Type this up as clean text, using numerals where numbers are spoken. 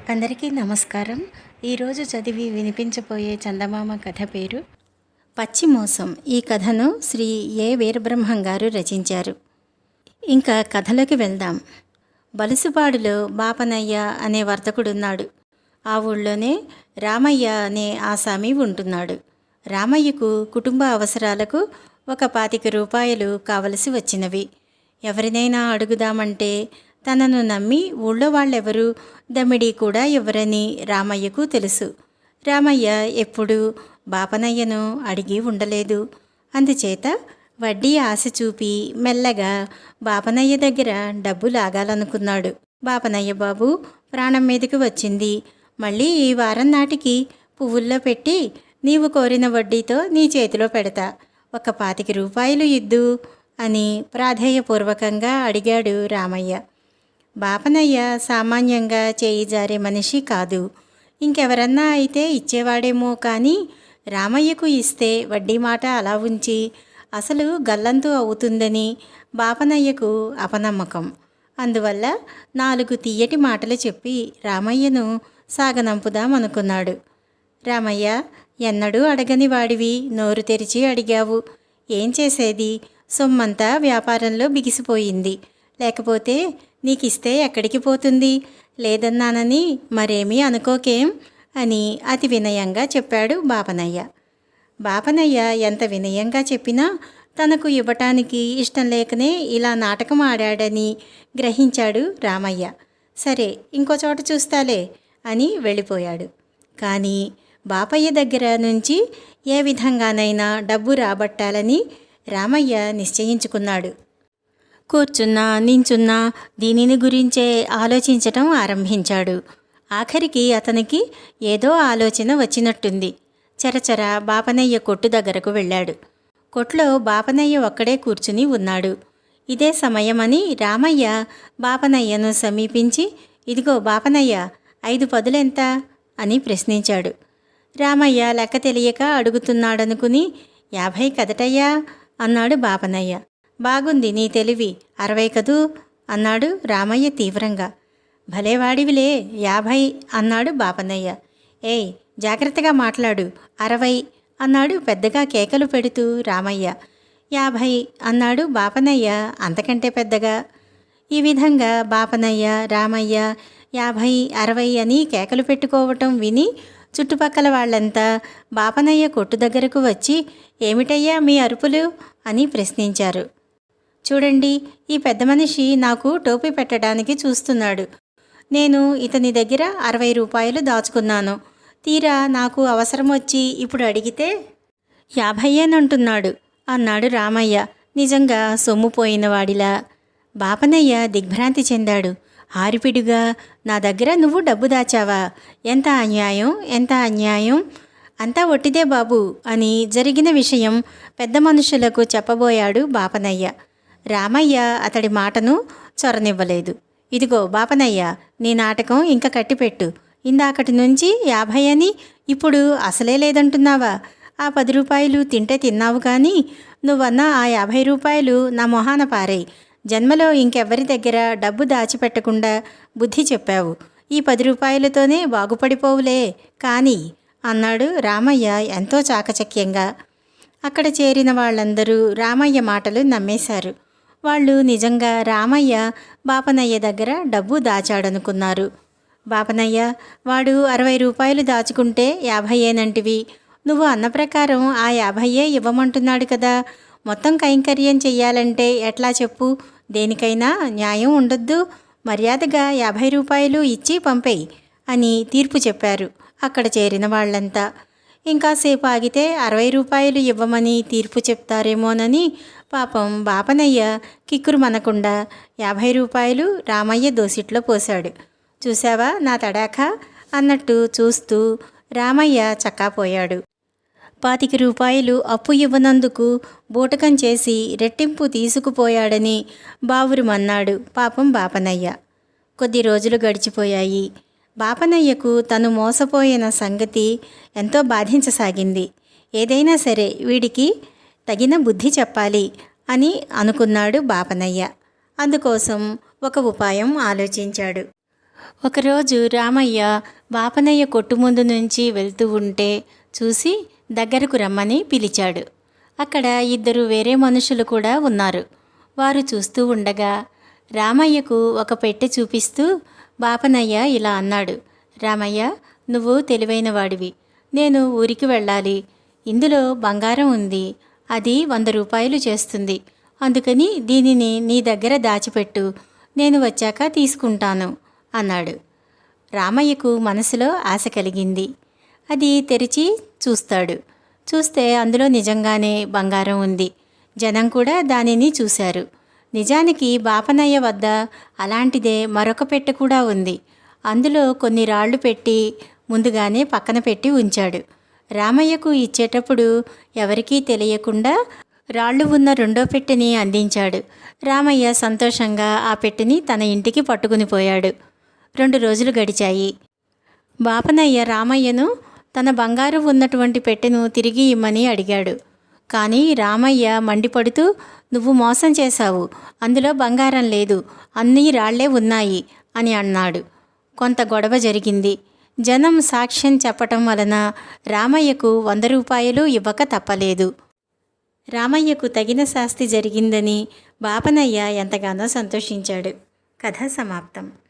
అందరికీ నమస్కారం. ఈరోజు చదివి వినిపించబోయే చందమామ కథ పేరు పచ్చిమోసం. ఈ కథను శ్రీ ఏ వీరబ్రహ్మం గారు రచించారు. ఇంకా కథలోకి వెళ్దాం. బలుసుపాడులో బాపనయ్య అనే వర్తకుడున్నాడు. ఆ ఊళ్ళోనే రామయ్య అనే ఆసామి ఉంటున్నాడు. రామయ్యకు కుటుంబ అవసరాలకు ఒక 25 రూపాయలు కావలసి వచ్చినవి. ఎవరినైనా అడుగుదామంటే తనను నమ్మి ఊళ్ళో వాళ్ళెవరూ దమ్మిడీ కూడా ఇవ్వరని రామయ్యకు తెలుసు. రామయ్య ఎప్పుడూ బాపనయ్యను అడిగి ఉండలేదు. అందుచేత వడ్డీ ఆశ చూపి మెల్లగా బాపనయ్య దగ్గర డబ్బు లాగాలనుకున్నాడు. బాపనయ్య బాబు, ప్రాణం మీదకి వచ్చింది. మళ్ళీ ఈ వారం నాటికి పువ్వుల్లో పెట్టి నీవు కోరిన వడ్డీతో నీ చేతిలో పెడతా, ఒక 25 రూపాయలు ఇద్దు అని ప్రాధేయపూర్వకంగా అడిగాడు రామయ్య. బాపనయ్య సామాన్యంగా చేయి జారే మనిషి కాదు. ఇంకెవరన్నా అయితే ఇచ్చేవాడేమో కానీ రామయ్యకు ఇస్తే వడ్డీ మాట అలా ఉంచి అసలు గల్లంతు అవుతుందని బాపనయ్యకు అపనమ్మకం. అందువల్ల 4 తీయటి మాటలు చెప్పి రామయ్యను సాగనంపుదామనుకున్నాడు. రామయ్య, ఎన్నడూ అడగని వాడివి నోరు తెరిచి అడిగావు. ఏం చేసేది, సొమ్మంతా వ్యాపారంలో బిగిసిపోయింది. లేకపోతే నీకిస్తే ఎక్కడికి పోతుంది? లేదన్నానని మరేమీ అనుకోకేం అని అతి వినయంగా చెప్పాడు బాపనయ్య. బాపనయ్య ఎంత వినయంగా చెప్పినా తనకు ఇవ్వటానికి ఇష్టం లేకనే ఇలా నాటకం ఆడాడని గ్రహించాడు రామయ్య. సరే, ఇంకో చోట చూస్తాలే అని వెళ్ళిపోయాడు. కానీ బాపయ్య దగ్గర నుంచి ఏ విధంగానైనా డబ్బు రాబట్టాలని రామయ్య నిశ్చయించుకున్నాడు. కూర్చున్నా నించున్నా దీనిని గురించే ఆలోచించటం ఆరంభించాడు. ఆఖరికి అతనికి ఏదో ఆలోచన వచ్చినట్టుంది. చరచర బాపనయ్య కొట్టు దగ్గరకు వెళ్ళాడు. కొట్లో బాపనయ్య ఒక్కడే కూర్చుని ఉన్నాడు. ఇదే సమయమని రామయ్య బాపనయ్యను సమీపించి, ఇదిగో బాపనయ్య, 5 పదులెంత అని ప్రశ్నించాడు. రామయ్య లెక్క తెలియక అడుగుతున్నాడనుకుని, 50 కదటయ్యా అన్నాడు బాపనయ్య. బాగుంది నీ తెలివి, 60 కదూ అన్నాడు రామయ్య తీవ్రంగా. భలేవాడివిలే, 50 అన్నాడు బాపనయ్య. ఏయ్, జాగ్రత్తగా మాట్లాడు, 60 అన్నాడు పెద్దగా కేకలు పెడుతూ రామయ్య. 50 అన్నాడు బాపనయ్య అంతకంటే పెద్దగా. ఈ విధంగా బాపనయ్య రామయ్య 50, 60 అని కేకలు పెట్టుకోవటం విని చుట్టుపక్కల వాళ్ళంతా బాపనయ్య కొట్టు దగ్గరకు వచ్చి, ఏమిటయ్యా మీ అరుపులు అని ప్రశ్నించారు. చూడండి, ఈ పెద్ద మనిషి నాకు టోపీ పెట్టడానికి చూస్తున్నాడు. నేను ఇతని దగ్గర 60 రూపాయలు దాచుకున్నాను. తీరా నాకు అవసరం వచ్చి ఇప్పుడు అడిగితే 50 అంటున్నాడు అన్నాడు రామయ్య నిజంగా సొమ్ముపోయినవాడిలా. బాపనయ్య దిగ్భ్రాంతి చెందాడు. ఆరిపిడుగా, నా దగ్గర నువ్వు డబ్బు దాచావా? ఎంత అన్యాయం, ఎంత అన్యాయం! అంతా ఒట్టిదే బాబు అని జరిగిన విషయం పెద్ద మనుషులకు చెప్పబోయాడు బాపనయ్య. రామయ్య అతడి మాటను చొరనివ్వలేదు. ఇదిగో బాపనయ్య, నీ నాటకం ఇంకా కట్టిపెట్టు. ఇందాకటి నుంచి 50 అని ఇప్పుడు అసలే లేదంటున్నావా? ఆ 10 రూపాయలు తింటే తిన్నావు కానీ నువ్వన్న ఆ 50 రూపాయలు నా మొహాన పారేయ్. జన్మలో ఇంకెవ్వరి దగ్గర డబ్బు దాచిపెట్టకుండా బుద్ధి చెప్పావు. ఈ 10 రూపాయలతోనే బాగుపడిపోవులే కానీ అన్నాడు రామయ్య ఎంతో చాకచక్యంగా. అక్కడ చేరిన వాళ్ళందరూ రామయ్య మాటలు నమ్మేశారు. వాళ్ళు నిజంగా రామయ్య బాపనయ్య దగ్గర డబ్బు దాచాడనుకున్నారు. బాపనయ్య, వాడు 60 రూపాయలు దాచుకుంటే 50 నువ్వు అన్న ప్రకారం ఆ 50 ఇవ్వమంటున్నాడు కదా. మొత్తం కైంకర్యం చెయ్యాలంటే ఎట్లా చెప్పు? దేనికైనా న్యాయం ఉండొద్దు? మర్యాదగా 50 రూపాయలు ఇచ్చి పంపేయి అని తీర్పు చెప్పారు అక్కడ చేరిన వాళ్ళంతా. ఇంకాసేపు ఆగితే 60 రూపాయలు ఇవ్వమని తీర్పు చెప్తారేమోనని పాపం బాపనయ్య కిక్కురు మనకుండా 50 రూపాయలు రామయ్య దోసిట్లో పోశాడు. చూశావా నా తడాఖా అన్నట్టు చూస్తూ రామయ్య చక్కాపోయాడు. 25 రూపాయలు అప్పు ఇవ్వనందుకు బూటకం చేసి రెట్టింపు తీసుకుపోయాడని బావురుమన్నాడు పాపం బాపనయ్య. కొద్ది రోజులు గడిచిపోయాయి. బాపనయ్యకు తను మోసపోయిన సంగతి ఎంతో బాధించసాగింది. ఏదైనా సరే వీడికి తగిన బుద్ధి చెప్పాలి అని అనుకున్నాడు బాపనయ్య. అందుకోసం ఒక ఉపాయం ఆలోచించాడు. ఒకరోజు రామయ్య బాపనయ్య కొట్టు ముందు నుంచి వెళ్తూ ఉంటే చూసి దగ్గరకు రమ్మని పిలిచాడు. అక్కడ ఇద్దరు వేరే మనుషులు కూడా ఉన్నారు. వారు చూస్తూ ఉండగా రామయ్యకు ఒక పెట్టె చూపిస్తూ బాపనయ్య ఇలా అన్నాడు. రామయ్య, నువ్వు తెలివైన వాడివి. నేను ఊరికి వెళ్ళాలి. ఇందులో బంగారం ఉంది. అది 100 రూపాయలు చేస్తుంది. అందుకని దీనిని నీ దగ్గర దాచిపెట్టు. నేను వచ్చాక తీసుకుంటాను అన్నాడు. రామయ్యకు మనసులో ఆశ కలిగింది. అది తెరిచి చూస్తాడు. చూస్తే అందులో నిజంగానే బంగారం ఉంది. జనం కూడా దానిని చూశారు. నిజానికి బాపనయ్య వద్ద అలాంటిదే మరొక పెట్టె కూడా ఉంది. అందులో కొన్ని రాళ్ళు పెట్టి ముందుగానే పక్కన పెట్టి ఉంచాడు. రామయ్యకు ఇచ్చేటప్పుడు ఎవరికీ తెలియకుండా రాళ్ళు ఉన్న రెండో పెట్టెని అందించాడు. రామయ్య సంతోషంగా ఆ పెట్టెని తన ఇంటికి పట్టుకుని పోయాడు. 2 రోజులు గడిచాయి. బాపనయ్య రామయ్యను తన బంగారం ఉన్నటువంటి పెట్టెను తిరిగి ఇమ్మని అడిగాడు. కానీ రామయ్య మండిపడుతూ, నువ్వు మోసం చేశావు, అందులో బంగారం లేదు, అన్నీ రాళ్లే ఉన్నాయి అని అన్నాడు. కొంత గొడవ జరిగింది. జనం సాక్ష్యం చెప్పటం వలన రామయ్యకు 100 రూపాయలు ఇవ్వక తప్పలేదు. రామయ్యకు తగిన శాస్తి జరిగిందని బాపనయ్య ఎంతగానో సంతోషించాడు. కథ సమాప్తం.